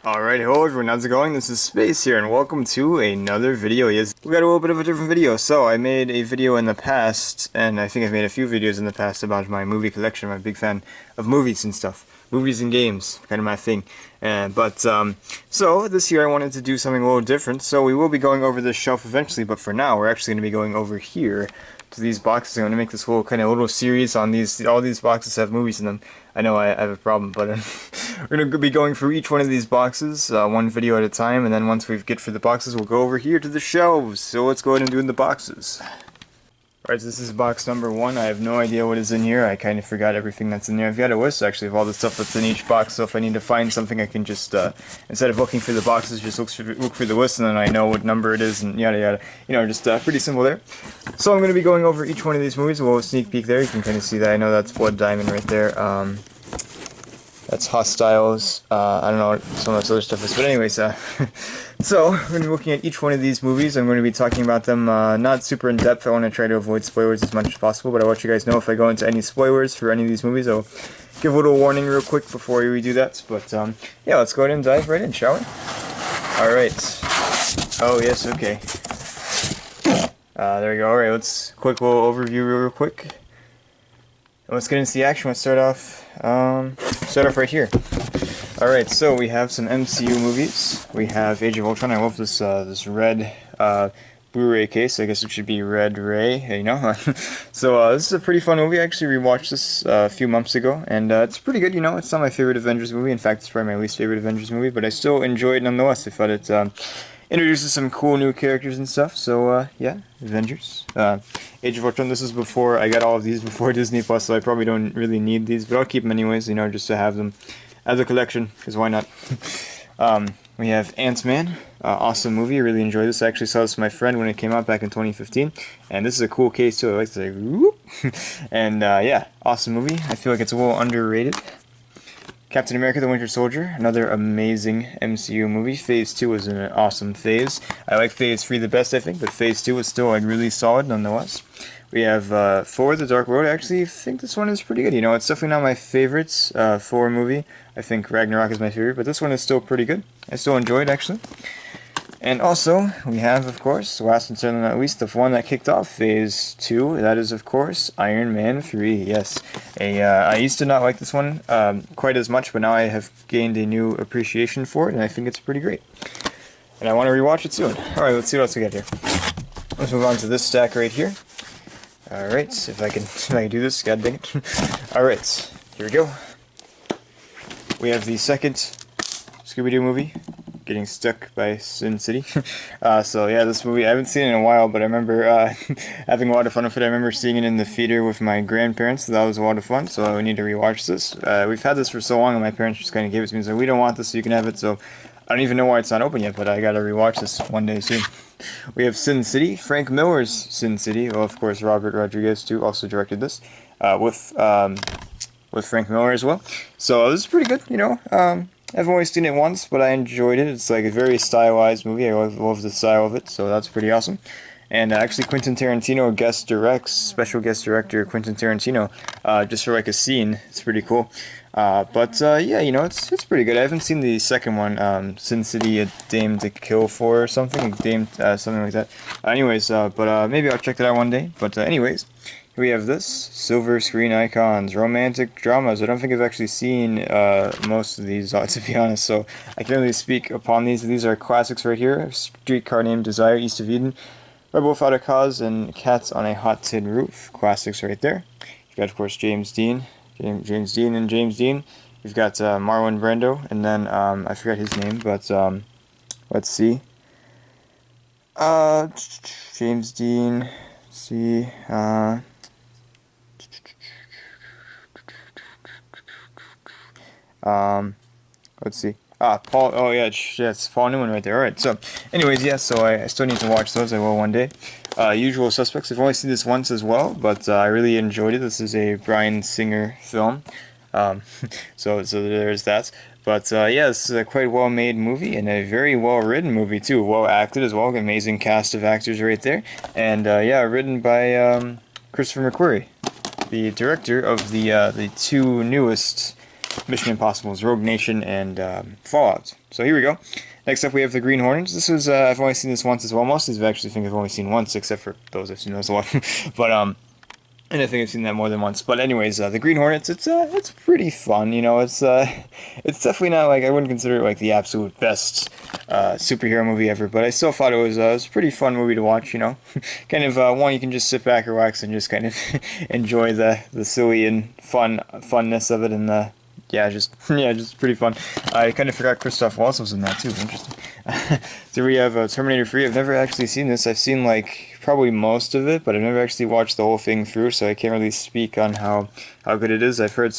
Alright, hello everyone, how's it going? This is Space here, and welcome to another video. Yes, we got a little bit of a different video. So, I made a video in the past, and I think I've made a few videos in the past about my movie collection. I'm a big fan of movies and stuff. Movies and games, kind of my thing. So, this year I wanted to do something a little different, so we will be going over this shelf eventually, but for now, we're actually going to be going over here to these boxes. I'm going to make this whole kind of little series on these. All these boxes have movies in them. I know I have a problem, but we're going to be going through each one of these boxes, one video at a time, and then once we get through the boxes, we'll go over here to the shelves. So let's go ahead and do the boxes. Alright, so this is box number 1. I have no idea what is in here. I kind of forgot everything that's in there. I've got a list, actually, of all the stuff that's in each box, so if I need to find something, I can just, instead of looking through the boxes, just look through the list, and then I know what number it is, and yada yada. You know, just pretty simple there. So I'm going to be going over each one of these movies. A little sneak peek there. You can kind of see that. I know that's Blood Diamond right there. That's Hostiles. I don't know what some of this other stuff is, but anyways, so we're going to be looking at each one of these movies. I'm going to be talking about them not super in depth. I want to try to avoid spoilers as much as possible, but I'll let you guys know if I go into any spoilers for any of these movies. I'll give a little warning real quick before we do that. But yeah, let's go ahead and dive right in, shall we? Alright. Oh, yes, okay. There we go. Alright, let's quick little overview real quick. Let's get into the action. Let's start off right here. Alright, so we have some MCU movies. We have Age of Ultron. I love this this red Blu-ray case. I guess it should be Red Ray, you know. So this is a pretty fun movie. I actually rewatched this a few months ago, and it's pretty good, you know. It's not my favorite Avengers movie. In fact, it's probably my least favorite Avengers movie, but I still enjoy it nonetheless. I thought it introduces some cool new characters and stuff, so yeah, Avengers. Age of Ultron, this is before, I got all of these before Disney Plus, so I probably don't really need these, but I'll keep them anyways, you know, just to have them as a collection, because why not? We have Ant-Man, awesome movie, I really enjoyed this. I actually saw this with my friend when it came out back in 2015, and this is a cool case too. I like to say, whoop. And yeah, awesome movie. I feel like it's a little underrated. Captain America the Winter Soldier, another amazing MCU movie. Phase 2 was an awesome phase. I like Phase 3 the best, I think, but Phase 2 was still like really solid nonetheless. We have Thor the Dark World. I actually think this one is pretty good. You know, it's definitely not my favorite Thor movie. I think Ragnarok is my favorite, but this one is still pretty good. I still enjoy it, actually. And also, we have, of course, last and certainly not least, the one that kicked off Phase 2. That is, of course, Iron Man 3. Yes. I used to not like this one quite as much, but now I have gained a new appreciation for it, and I think it's pretty great. And I want to rewatch it soon. Alright, let's see what else we got here. Let's move on to this stack right here. Alright, if I can do this, god dang it. Alright, here we go. We have the second Scooby-Doo movie, Getting Stuck by Sin City. So yeah, this movie, I haven't seen it in a while, but I remember having a lot of fun with it. I remember seeing it in the theater with my grandparents, so that was a lot of fun, so I need to rewatch this. We've had this for so long, and my parents just kind of gave it to me, so we don't want this, so you can have it, so I don't even know why it's not open yet, but I gotta rewatch this one day soon. We have Sin City, Frank Miller's Sin City. Well, of course, Robert Rodriguez, too, also directed this, with Frank Miller as well. So this is pretty good, you know. I've only seen it once, but I enjoyed it. It's like a very stylized movie. I love the style of it, so that's pretty awesome. And actually, Quentin Tarantino guest directs, special guest director Quentin Tarantino, just for like a scene. It's pretty cool. Yeah, you know, it's pretty good. I haven't seen the second one, Sin City, A Dame to Kill For or something, something like that. Maybe I'll check that out one day. But anyways, here we have this, Silver Screen Icons, romantic dramas. I don't think I've actually seen most of these, to be honest, so I can only speak upon these. These are classics right here, Streetcar Named Desire, East of Eden, Rebel Without a Cause, and Cats on a Hot Tin Roof. Classics right there. You've got, of course, James Dean. James Dean. We've got Marlon Brando, and then I forgot his name, but let's see. James Dean. Let's see. Let's see. Paul. Oh yeah, it's Paul Newman right there. All right. So, anyways, yeah. So I still need to watch those. I will one day. Usual Suspects. I've only seen this once as well, but I really enjoyed it. This is a Bryan Singer film. So there's that. But yeah, this is a quite well-made movie and a very well-written movie too. Well acted as well. Amazing cast of actors right there. And yeah, written by Christopher McQuarrie, the director of the two newest Mission Impossible's Rogue Nation, and Fallout. So here we go. Next up we have the Green Hornets. This was, I've only seen this once as well. Most of these I actually think I've only seen once, except for those I've seen those a lot. But, and I think I've seen that more than once. But anyways, the Green Hornets, it's pretty fun, you know, it's definitely not, like, I wouldn't consider it, like, the absolute best, superhero movie ever, but I still thought it was a pretty fun movie to watch, you know. Kind of, one you can just sit back, relax, and just kind of enjoy the silly and funness of it, and yeah, just pretty fun. I kind of forgot Christoph Waltz was in that too. Interesting. So we have Terminator 3. I've never actually seen this. I've seen like probably most of it, but I've never actually watched the whole thing through, so I can't really speak on how good it is. I've heard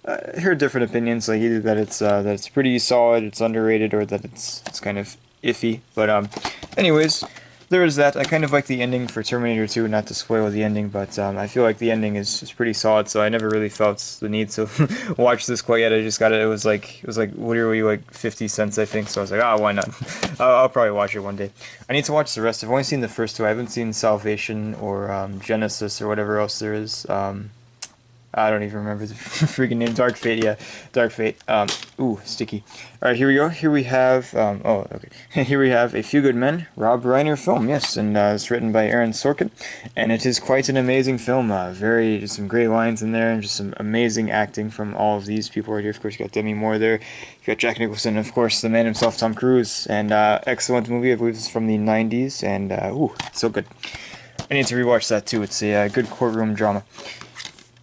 heard different opinions, like either that it's pretty solid, it's underrated, or that it's kind of iffy. But anyways. There is that. I kind of like the ending for Terminator 2, not to spoil the ending, but I feel like the ending is pretty solid, so I never really felt the need to watch this quite yet. I just got it. It was like literally like 50 cents, I think, so I was like, why not? I'll probably watch it one day. I need to watch the rest. I've only seen the first two. I haven't seen Salvation or Genesis or whatever else there is. I don't even remember the freaking name. Dark Fate, yeah. Dark Fate. Ooh, sticky. Alright, here we go. Here we have, oh, okay. Here we have A Few Good Men, Rob Reiner film, yes, and it's written by Aaron Sorkin, and it is quite an amazing film. Just some great lines in there, and just some amazing acting from all of these people right here. Of course, you got Demi Moore there, you got Jack Nicholson, and of course, the man himself, Tom Cruise, and excellent movie. I believe it's from the 90s, and ooh, so good. I need to rewatch that too. It's a good courtroom drama.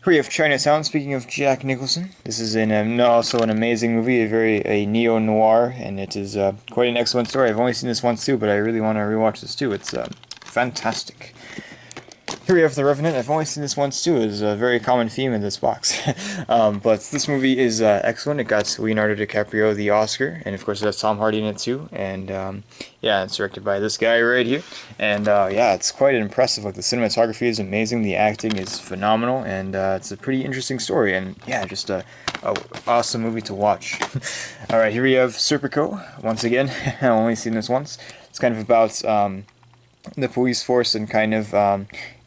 Here we have Chinatown. Speaking of Jack Nicholson, this is also an amazing movie, a neo-noir, and it is quite an excellent story. I've only seen this once too, but I really want to rewatch this too. It's fantastic. Here we have The Revenant. I've only seen this once too. It's a very common theme in this box. But this movie is excellent. It got Leonardo DiCaprio the Oscar, and of course it has Tom Hardy in it too. And yeah, it's directed by this guy right here. And yeah, it's quite impressive. Like, the cinematography is amazing, the acting is phenomenal, and it's a pretty interesting story. And yeah, just a awesome movie to watch. All right, here we have Serpico. Once again, I've only seen this once. It's kind of about the police force and kind of,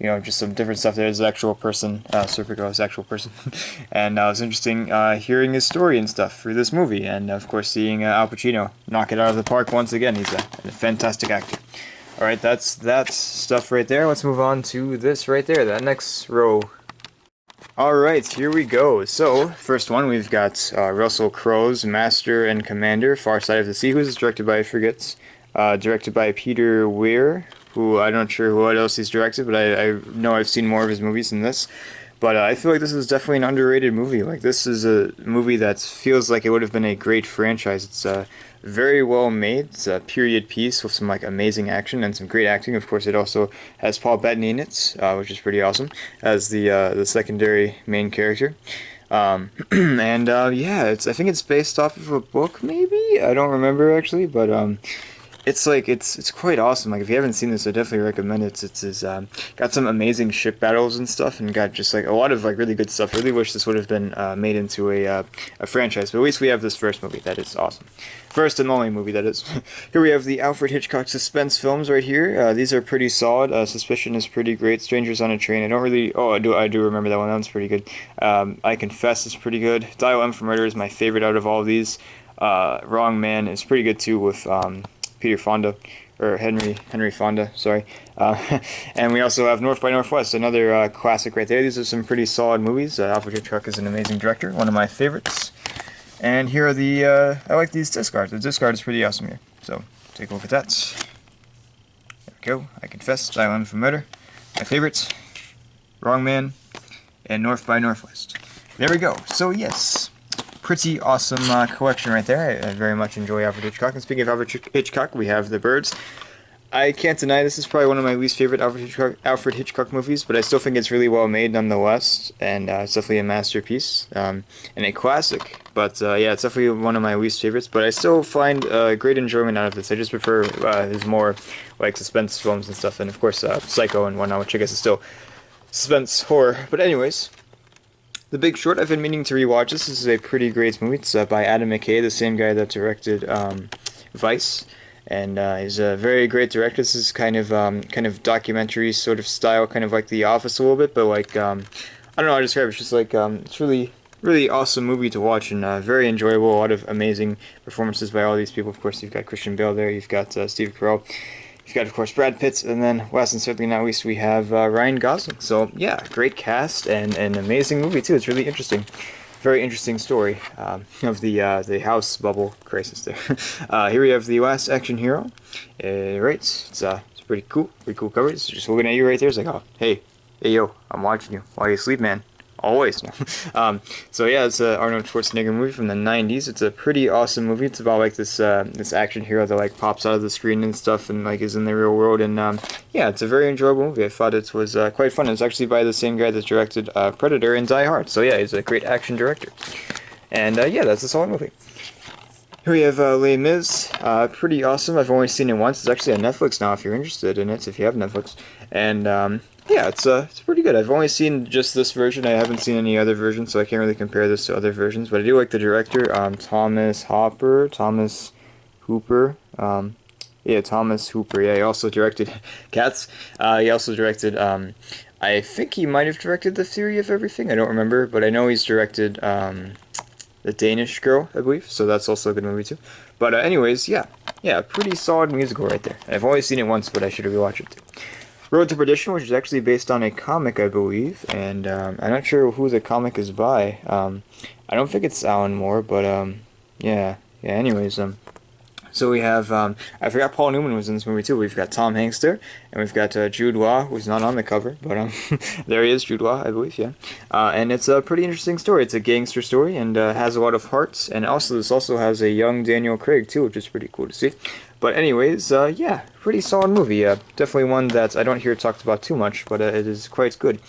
you know, just some different stuff. There's an actual person, Serpico is an actual person, and it was interesting hearing his story and stuff through this movie, and of course seeing Al Pacino knock it out of the park once again. He's a fantastic actor. Alright, that's that stuff right there. Let's move on to this right there, that next row. Alright, here we go. So, first one, we've got Russell Crowe's Master and Commander, Far Side of the Sea, who's directed by, directed by Peter Weir, who I'm not sure what else he's directed, but I know I've seen more of his movies than this. But I feel like this is definitely an underrated movie. Like, this is a movie that feels like it would have been a great franchise. It's very well made. It's a period piece with some like amazing action and some great acting. Of course, it also has Paul Bettany in it, which is pretty awesome, as the secondary main character. And yeah, I think it's based off of a book, maybe? I don't remember actually, but it's quite awesome. Like, if you haven't seen this, I definitely recommend it. It's got some amazing ship battles and stuff, and got just like a lot of like really good stuff. I really wish this would have been made into a franchise, but at least we have this first movie. That is awesome. First and only movie, that is. Here we have the Alfred Hitchcock suspense films right here. These are pretty solid. Suspicion is pretty great. Strangers on a Train. I don't really. Oh, I do remember that one. That one's pretty good. I Confess is pretty good. Dial M for Murder is my favorite out of all of these. Wrong Man is pretty good too, with Peter Fonda, or Henry Fonda, sorry. And we also have North by Northwest, another classic right there. These are some pretty solid movies. Alfred Hitchcock is an amazing director, one of my favorites. And here are the, I like these disc cards. The disc card is pretty awesome here. So, take a look at that. There we go. I Confess, Dial M for Murder. My favorites, Wrong Man, and North by Northwest. There we go. So, yes. Pretty awesome collection right there. I very much enjoy Alfred Hitchcock. And speaking of Alfred Hitchcock, we have The Birds. I can't deny this is probably one of my least favorite Alfred Hitchcock movies, but I still think it's really well made nonetheless, and it's definitely a masterpiece and a classic. But yeah, it's definitely one of my least favorites, but I still find great enjoyment out of this. I just prefer his more like suspense films and stuff, and of course Psycho and whatnot, which I guess is still suspense horror. But anyways, The Big Short, I've been meaning to rewatch. This is a pretty great movie. It's by Adam McKay, the same guy that directed Vice, and he's a very great director. This is kind of documentary sort of style, kind of like The Office a little bit, but like I don't know how to describe it. It's just like it's really really awesome movie to watch and very enjoyable. A lot of amazing performances by all these people. Of course, you've got Christian Bale there. You've got Steve Carell. You've got, of course, Brad Pitt, and then last and certainly not least, we have Ryan Gosling. So yeah, great cast and an amazing movie too. It's really interesting. Very interesting story of the house bubble crisis there. Here we have the last action hero. Right, it's pretty cool cover. It's just looking at you right there. It's like, oh, hey yo, I'm watching you while you sleep, man. Always. So yeah, it's an Arnold Schwarzenegger movie from the 90s. It's a pretty awesome movie. It's about like this this action hero that like pops out of the screen and stuff and like is in the real world. And yeah, it's a very enjoyable movie. I thought it was quite fun. It's actually by the same guy that directed Predator and Die Hard. So yeah, he's a great action director. And yeah, that's a solid movie. Here we have Les Mis. Pretty awesome. I've only seen it once. It's actually on Netflix now if you're interested in it, if you have Netflix. And yeah, it's pretty good. I've only seen just this version. I haven't seen any other versions, so I can't really compare this to other versions. But I do like the director, Thomas Hooper. Yeah, Thomas Hooper. Yeah, he also directed Cats. He also directed, I think he might have directed The Theory of Everything. I don't remember, but I know he's directed The Danish Girl, I believe. So that's also a good movie too. But anyways, yeah, pretty solid musical right there. I've only seen it once, but I should rewatch it too. Road to Perdition, which is actually based on a comic, I believe, and I'm not sure who the comic is by. I don't think it's Alan Moore, but yeah. Anyways, so we have I forgot Paul Newman was in this movie too. We've got Tom Hanks there, and we've got Jude Law, who's not on the cover, but there he is, Jude Law, I believe, yeah. And it's a pretty interesting story. It's a gangster story and has a lot of heart, and also this also has a young Daniel Craig too, which is pretty cool to see. But anyways, yeah, pretty solid movie. Definitely one that I don't hear talked about too much, but it is quite good.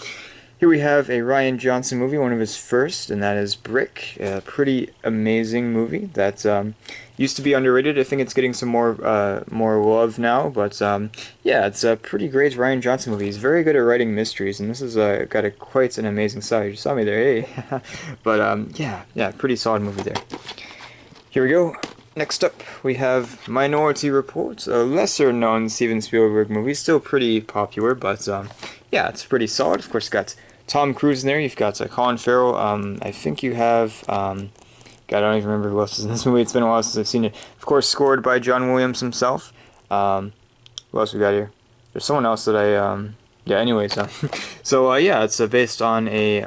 Here we have a Rian Johnson movie, one of his first, and that is Brick. A pretty amazing movie that used to be underrated. I think it's getting some more love now, but yeah, it's a pretty great Rian Johnson movie. He's very good at writing mysteries, and this has got quite an amazing side. You saw me there, hey? But yeah, pretty solid movie there. Here we go. Next up, we have Minority Report, a lesser-known Steven Spielberg movie, still pretty popular, but yeah, it's pretty solid. Of course, got Tom Cruise in there. You've got Colin Farrell. I think you have God, I don't even remember who else is in this movie. It's been a while since I've seen it. Of course, scored by John Williams himself. Who else we got here? There's someone else that I yeah. Anyways, so yeah, it's based on a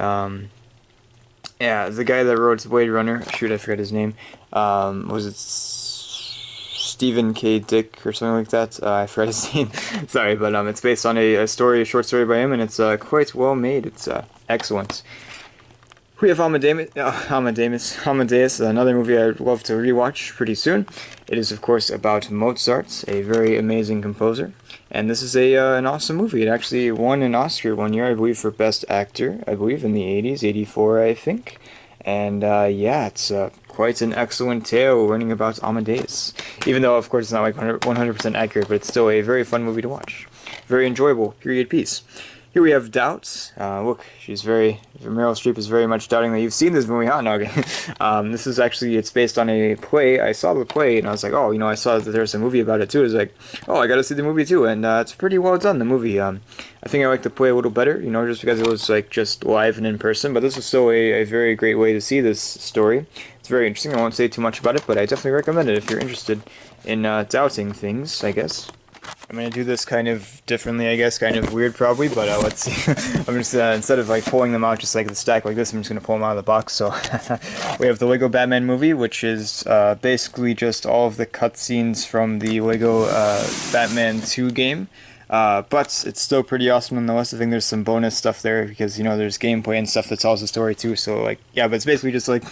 yeah, the guy that wrote Blade Runner. Shoot, I forgot his name. Was it Stephen K. Dick or something like that? I forgot his name. Sorry, but it's based on a short story by him, and it's quite well made. It's excellent. We have Amadeus, another movie I'd love to rewatch pretty soon. It is, of course, about Mozart, a very amazing composer. And this is an awesome movie. It actually won an Oscar one year, I believe, for Best Actor, I believe, in the 80s, 84, I think. And yeah, it's quite an excellent tale learning about Amadeus. Even though, of course, it's not like 100% accurate, but it's still a very fun movie to watch. Very enjoyable period piece. Here we have Doubt. Look, Meryl Streep is very much doubting that you've seen this movie, huh? No, okay. This is actually, it's based on a play. I saw the play, and I was like, oh, I saw that there's a movie about it, too. I was like, oh, I gotta see the movie, too. And it's pretty well done, the movie. I think I like the play a little better, just because it was, like, just live and in person. But this was still a very great way to see this story. It's very interesting. I won't say too much about it, but I definitely recommend it if you're interested in doubting things, I guess. I'm going to do this kind of differently, I guess, kind of weird probably, but let's see. I'm just, instead of like pulling them out just like the stack like this, I'm just going to pull them out of the box. So we have the Lego Batman movie, which is basically just all of the cutscenes from the Lego Batman 2 game. But it's still pretty awesome nonetheless. I think there's some bonus stuff there because, there's gameplay and stuff that tells the story too. So, like, yeah, but it's basically just like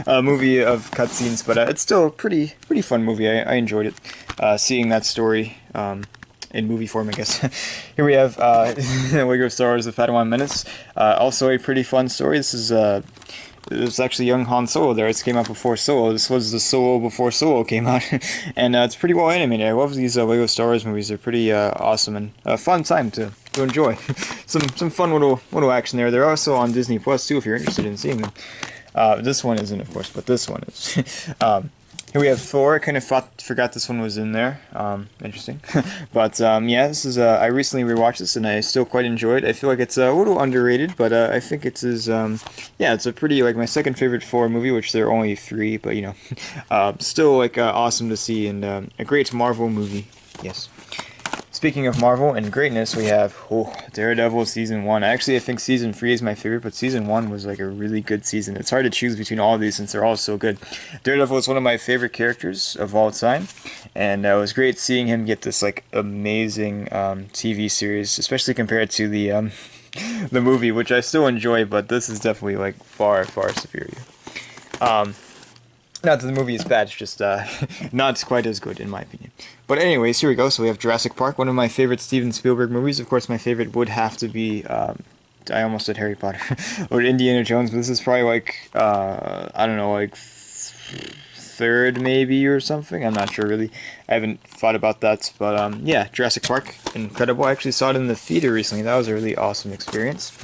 a movie of cutscenes. But it's still a pretty fun movie. I enjoyed it. Seeing that story in movie form, I guess. Here we have Lego Star Wars: The Padawan Menace. Also a pretty fun story. This is there's actually young Han Solo there. It came out before Solo. This was the Solo before Solo came out. And it's pretty well animated. I love these Lego Star Wars movies. They're pretty awesome and a fun time to enjoy. some fun little action there. They're also on Disney Plus too if you're interested in seeing them. This one isn't, of course, but this one is. Here we have Thor. I kind of forgot this one was in there. Interesting. But yeah, this is. I recently rewatched this and I still quite enjoy it. I feel like it's a little underrated, but I think it's as yeah, it's a pretty like my second favorite Thor movie, which there are only three, but you know, still like awesome to see and a great Marvel movie. Yes. Speaking of Marvel and greatness, we have Daredevil Season 1. Actually, I think Season 3 is my favorite, but Season 1 was like a really good season. It's hard to choose between all of these since they're all so good. Daredevil is one of my favorite characters of all time, and it was great seeing him get this like amazing TV series, especially compared to the the movie, which I still enjoy, but this is definitely like far, far superior. Not that the movie is bad, it's just not quite as good in my opinion. But anyways, here we go. So we have Jurassic Park, one of my favorite Steven Spielberg movies. Of course, my favorite would have to be, I almost said Harry Potter, or Indiana Jones, but this is probably like, I don't know, like third maybe or something. I'm not sure really. I haven't thought about that, but yeah, Jurassic Park, incredible. I actually saw it in the theater recently. That was a really awesome experience.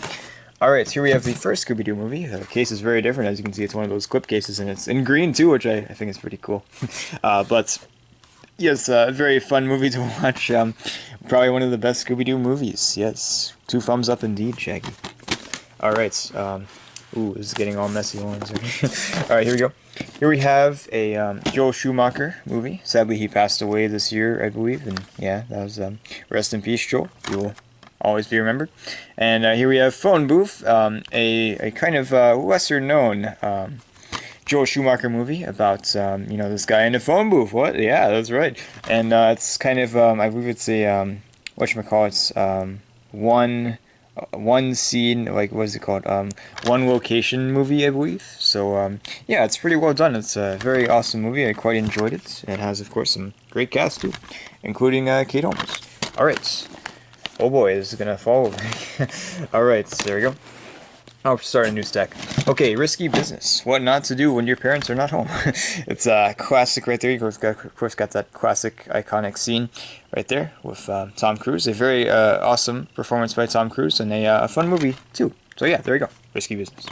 Alright, here we have the first Scooby-Doo movie. The case is very different. As you can see, it's one of those clip cases, and it's in green too, which I think is pretty cool. But yes, a very fun movie to watch. Probably one of the best Scooby-Doo movies. Yes, 2 thumbs up indeed, Shaggy. Alright, ooh, this is getting all messy. Alright, here we go. Here we have a Joel Schumacher movie. Sadly, he passed away this year, I believe, and yeah, that was rest in peace, Joel. You will always be remembered. And here we have Phone Booth, a kind of lesser-known Joel Schumacher movie about, you know, this guy in a phone booth. What? Yeah, that's right. And it's kind of, I believe it's a, whatchamacallit, one scene, like, what is it called? One location movie, I believe. So, yeah, it's pretty well done. It's a very awesome movie. I quite enjoyed it. It has, of course, some great cast, too, including Kate Holmes. Alright. Oh boy, this is gonna fall over. Alright, there we go. I'll start a new stack. Okay, Risky Business. What not to do when your parents are not home. It's a classic right there. You of course got that classic iconic scene right there with Tom Cruise. A very awesome performance by Tom Cruise and a fun movie too. So yeah, there we go. Risky Business.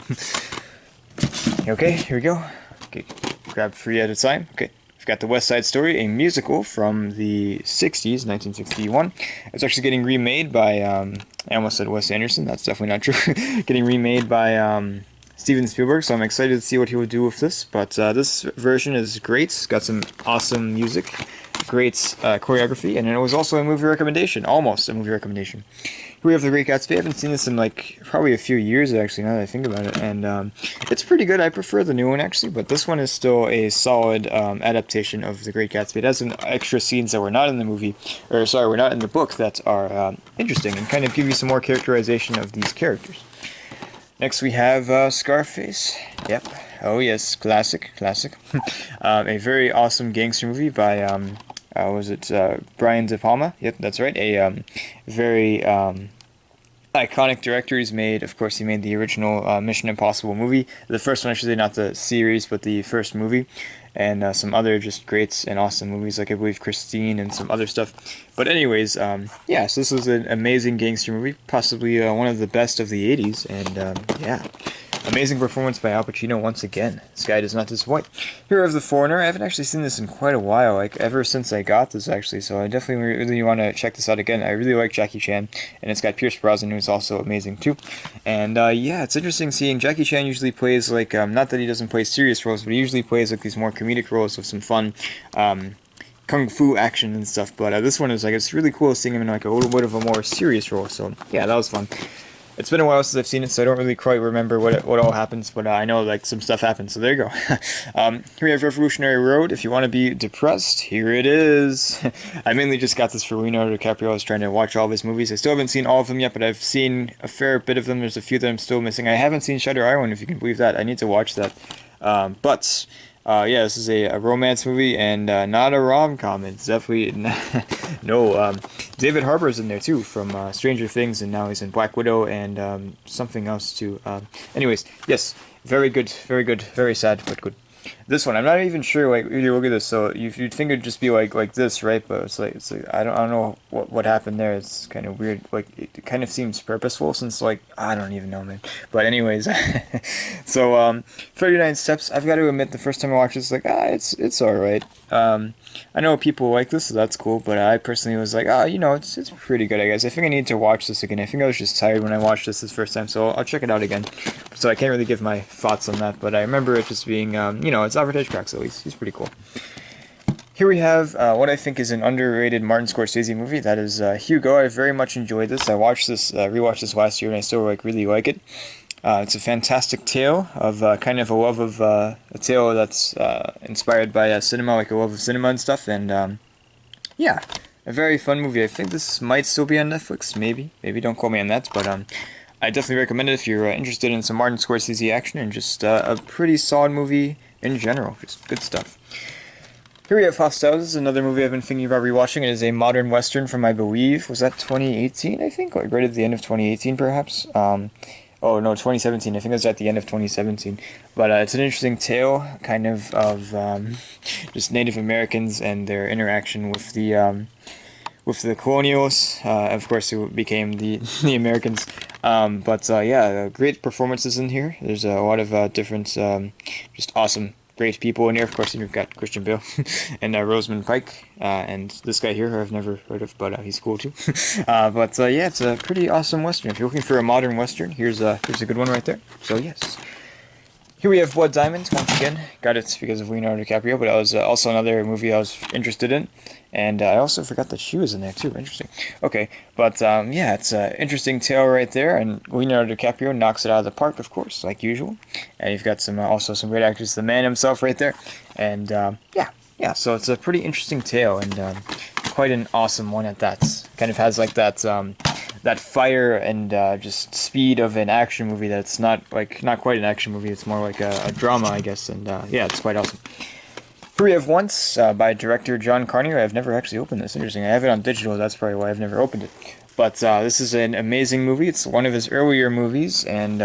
Okay, here we go. Okay, grab 3 at a time. Okay. We've got The West Side Story, a musical from the 60s, 1961. It's actually getting remade by, I almost said Wes Anderson, that's definitely not true. Getting remade by Steven Spielberg, so I'm excited to see what he will do with this. But this version is great, it's got some awesome music, great choreography, and it was also a movie recommendation, almost a movie recommendation. Here we have The Great Gatsby. I haven't seen this in like probably a few years actually, now that I think about it, and it's pretty good. I prefer the new one actually, but this one is still a solid adaptation of The Great Gatsby. It has some extra scenes that were not in the movie, or sorry, were not in the book that are interesting and kind of give you some more characterization of these characters. Next we have Scarface. Yep. Oh yes, classic. A very awesome gangster movie by was it Brian De Palma? Yep, that's right. A very iconic director. He's made, of course, he made the original Mission Impossible movie. The first one, I should say, not the series, but the first movie. And some other just great and awesome movies, like I believe Christine and some other stuff. But anyways, yeah, so this was an amazing gangster movie, possibly one of the best of the 80s. And yeah. Amazing performance by Al Pacino once again. This guy does not disappoint. Here of The Foreigner. I haven't actually seen this in quite a while, like ever since I got this actually, so I definitely really want to check this out again. I really like Jackie Chan, and it's got Pierce Brosnan, who's also amazing too. And yeah, it's interesting seeing Jackie Chan usually plays like, not that he doesn't play serious roles, but he usually plays like these more comedic roles with some fun kung fu action and stuff. But this one is like, it's really cool seeing him in like a little bit of a more serious role, so yeah, that was fun. It's been a while since I've seen it, so I don't really quite remember what all happens, but I know like some stuff happens, so there you go. Here we have Revolutionary Road. If you want to be depressed, here it is. I mainly just got this for Leonardo DiCaprio. I was trying to watch all of his movies. I still haven't seen all of them yet, but I've seen a fair bit of them. There's a few that I'm still missing. I haven't seen Shutter Island, if you can believe that. I need to watch that. Yeah, this is a romance movie and not a rom-com. It's definitely no. David Harbour's in there too from Stranger Things, and now he's in Black Widow and something else too. Anyways, yes, very good, very sad, but good. this one, I'm not even sure. Like, you look at this, so you'd think it'd just be like this, right? But it's like I don't know what happened there. It's kind of weird. Like, it kind of seems purposeful, since like I don't even know, man. But anyways, so 39 Steps. I've got to admit, the first time I watched this, like, it's all right. I know people like this, so that's cool. But I personally was like, it's pretty good, I guess. I think I need to watch this again. I think I was just tired when I watched this first time, so I'll check it out again. So I can't really give my thoughts on that, but I remember it just being, it's Alfred Hitchcock's at least. He's pretty cool. Here we have what I think is an underrated Martin Scorsese movie. That is Hugo. I very much enjoyed this. I watched this, rewatched this last year, and I still really like it. It's a fantastic tale of kind of a love of a tale that's inspired by cinema, like a love of cinema and stuff. And yeah, a very fun movie. I think this might still be on Netflix. Maybe don't quote me on that, but I definitely recommend it if you're interested in some Martin Scorsese action and just a pretty solid movie in general. Just good stuff. Here we have Hostel. This is another movie I've been thinking about rewatching. It is a modern western from, I believe, was that 2018, I think? Like right at the end of 2018, perhaps? Oh, no, 2017. I think it was at the end of 2017. But it's an interesting tale, kind of just Native Americans and their interaction with the colonials, of course, who became the Americans. Yeah, great performances in here. There's a lot of different, just awesome, great people in here. Of course, you've got Christian Bale and Rosamund Pike, and this guy here, who I've never heard of, but he's cool too. Yeah, it's a pretty awesome western. If you're looking for a modern western, here's a good one right there. So yes. Here we have Blood Diamond, once again. Got it because of Leonardo DiCaprio, but that was also another movie I was interested in. And I also forgot that she was in there too. Interesting. Okay, but yeah, it's an interesting tale right there, and Leonardo DiCaprio knocks it out of the park, of course, like usual. And you've got some also some great actors, the man himself right there. And yeah, so it's a pretty interesting tale, and quite an awesome one at that. Kind of has like that fire and just speed of an action movie that's not quite an action movie. It's more like a drama, I guess. And yeah, it's quite awesome. Here we have Once by director John Carney. I've never actually opened this. Interesting. I have it on digital. That's probably why I've never opened it. But this is an amazing movie. It's one of his earlier movies, and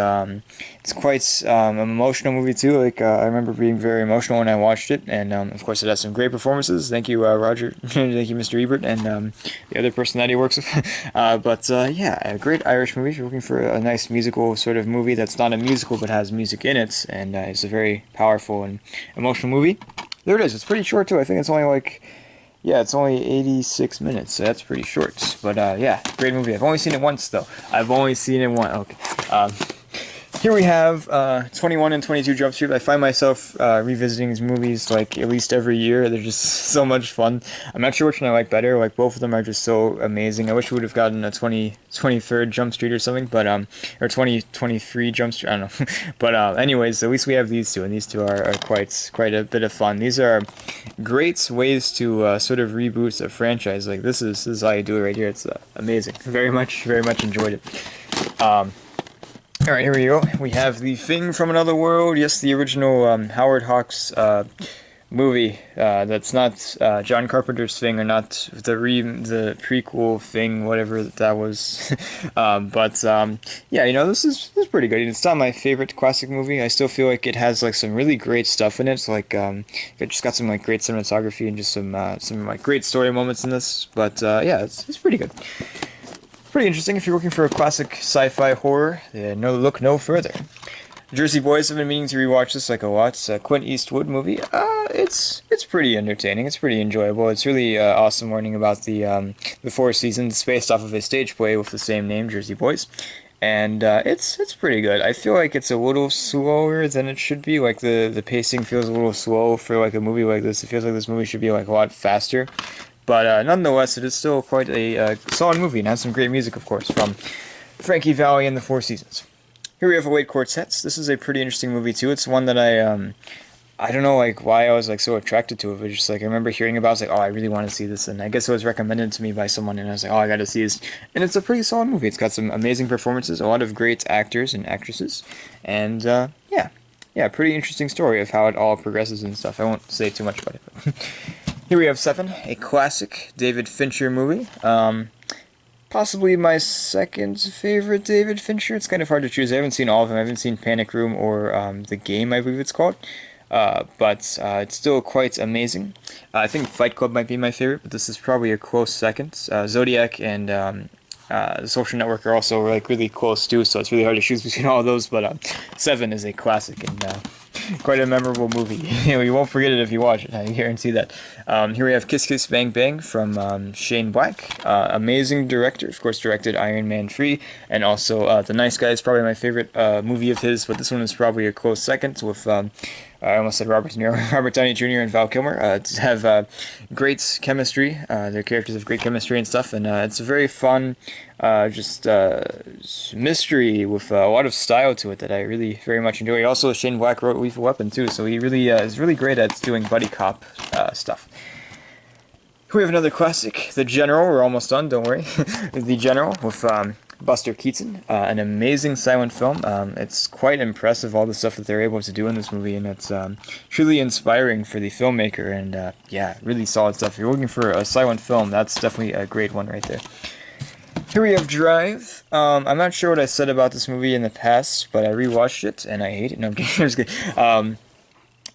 it's quite an emotional movie too. Like I remember being very emotional when I watched it, and of course it has some great performances. Thank you, Roger. Thank you, Mr. Ebert, and the other person that he works with. Yeah, a great Irish movie. If you're looking for a nice musical sort of movie that's not a musical but has music in it, and it's a very powerful and emotional movie. There it is. It's pretty short too. I think it's only like. Yeah, it's only 86 minutes, so that's pretty short. But yeah, great movie. I've only seen it once, though. I've only seen it once. Okay. Here we have 21 and 22 Jump Street. I find myself revisiting these movies like at least every year. They're just so much fun. I'm not sure which one I like better. Like both of them are just so amazing. I wish we would have gotten a 23rd Jump Street or something, but or 2023 Jump Street. I don't know. But anyways, at least we have these two, and these two are quite a bit of fun. These are great ways to sort of reboot a franchise. Like this is how you do it right here. It's amazing. Very much enjoyed it. Alright, here we go. We have The Thing from Another World. Yes, the original Howard Hawks movie. That's not John Carpenter's Thing, or not the prequel Thing, whatever that was. Yeah, this is pretty good. It's not my favorite classic movie. I still feel like it has like some really great stuff in it. So, like it just got some like great cinematography and just some like great story moments in this. But yeah, it's pretty good. Pretty interesting if you're looking for a classic sci-fi horror. Look no further. Jersey Boys, I've been meaning to rewatch this like a lot. It's a Clint Eastwood movie. It's pretty entertaining. It's pretty enjoyable. It's really awesome learning about the Four Seasons. It's based off of a stage play with the same name, Jersey Boys. And it's pretty good. I feel like it's a little slower than it should be. Like the pacing feels a little slow for like a movie like this. It feels like this movie should be like a lot faster. But nonetheless, it is still quite a solid movie, and has some great music, of course, from Frankie Valli and the Four Seasons. Here we have Await Quartets. This is a pretty interesting movie too. It's one that I don't know like why I was like so attracted to it, but just like I remember hearing about it, I was like, oh, I really want to see this, and I guess it was recommended to me by someone, and I was like, oh, I got to see this. And it's a pretty solid movie. It's got some amazing performances, a lot of great actors and actresses, and yeah, pretty interesting story of how it all progresses and stuff. I won't say too much about it. But here we have Seven, a classic David Fincher movie. Possibly my second favorite David Fincher. It's kind of hard to choose. I haven't seen all of them. I haven't seen Panic Room or The Game, I believe it's called. but it's still quite amazing. I think Fight Club might be my favorite, but this is probably a close second. Zodiac and The Social Network are also like really close too, so it's really hard to choose between all of those. But Seven is a classic and quite a memorable movie. You won't forget it if you watch it. I guarantee that. Here we have Kiss Kiss Bang Bang from Shane Black, amazing director. Of course, directed Iron Man 3, and also The Nice Guy is probably my favorite movie of his. But this one is probably a close second with. I almost said Robert De Niro, Robert Downey Jr. and Val Kilmer have great chemistry. Their characters have great chemistry and stuff, and it's a very fun, just mystery with a lot of style to it that I really very much enjoy. Also, Shane Black wrote Lethal Weapon too, so he really is really great at doing buddy cop stuff. We have another classic, The General. We're almost done, don't worry. The General with Buster Keaton, an amazing silent film. It's quite impressive, all the stuff that they're able to do in this movie, and it's truly inspiring for the filmmaker, and yeah, really solid stuff. If you're looking for a silent film, that's definitely a great one right there. Here we have Drive. I'm not sure what I said about this movie in the past, but I rewatched it, and I hate it. No, I'm kidding. I'm just kidding.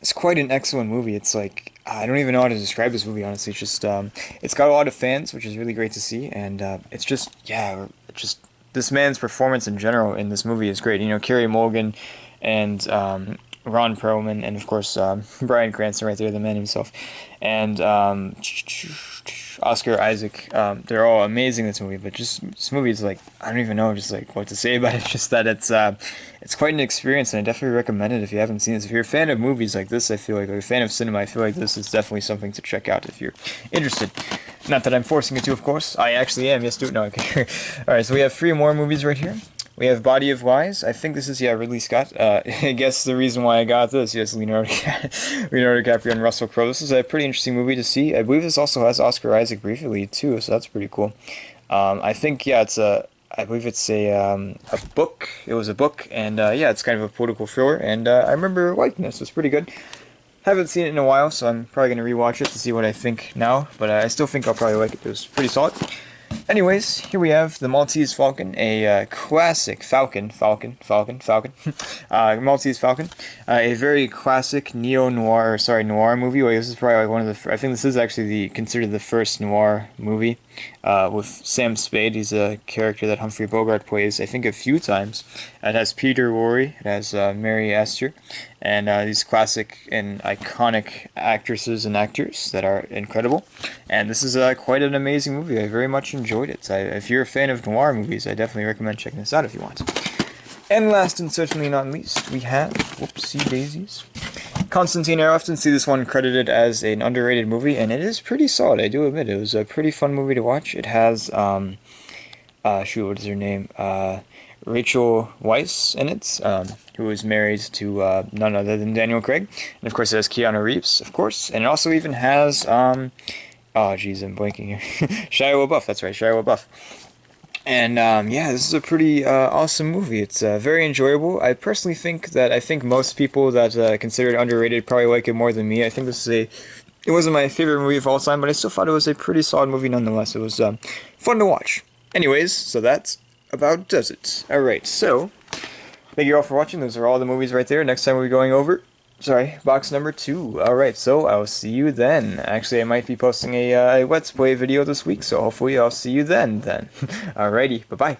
It's quite an excellent movie. It's like, I don't even know how to describe this movie, honestly. It's just, it's got a lot of fans, which is really great to see, and it's just, yeah, it's just, this man's performance in general in this movie is great. You know, Carey Mulligan and Ron Perlman, and of course Bryan Cranston right there, the man himself, and Oscar Isaac. They're all amazing in this movie, but just this movie is like, I don't even know just like what to say about it. It's just that it's quite an experience, and I definitely recommend it if you haven't seen this. If you're a fan of movies like this, I feel like, or a fan of cinema, I feel like this is definitely something to check out if you're interested. Not that I'm forcing you to, of course. I actually am. Yes, do it. No, okay. Alright, so we have 3 more movies right here. We have Body of Lies. I think this is, yeah, Ridley Scott. I guess the reason why I got this, yes, Leonardo DiCaprio and Russell Crowe. This is a pretty interesting movie to see. I believe this also has Oscar Isaac briefly, too, so that's pretty cool. I think, yeah, I believe it's a book. It was a book, and yeah, it's kind of a political thriller, and I remember liking this. It's pretty good. Haven't seen it in a while, so I'm probably going to rewatch it to see what I think now, but I still think I'll probably like it. It was pretty solid. Anyways, here we have The Maltese Falcon, a classic Maltese Falcon, a very classic noir movie. Well, this is probably like one of the, I think this is actually considered the first noir movie, with Sam Spade. He's a character that Humphrey Bogart plays, I think, a few times. It has Peter Lorre, it has Mary Astor, and these classic and iconic actresses and actors that are incredible. And this is quite an amazing movie. I very much enjoyed it. If you're a fan of noir movies, I definitely recommend checking this out if you want. And last and certainly not least, we have, whoopsie daisies, Constantine. I often see this one credited as an underrated movie, and it is pretty solid, I do admit. It was a pretty fun movie to watch. It has, shoot, what is her name? Rachel Weisz in it, who is married to none other than Daniel Craig. And of course it has Keanu Reeves, of course. And it also even has, oh geez, I'm blanking here. Shia LaBeouf, that's right, Shia LaBeouf. And yeah, this is a pretty awesome movie. It's very enjoyable. I personally think most people that consider it underrated probably like it more than me. I think this is it wasn't my favorite movie of all time, but I still thought it was a pretty solid movie nonetheless. It was fun to watch. Anyways, so that about does it. Alright, so thank you all for watching. Those are all the movies right there. Next time we'll be going over, box number 2. Alright, so I'll see you then. Actually, I might be posting a Let's Play video this week, so hopefully I'll see you then. Alrighty, bye-bye.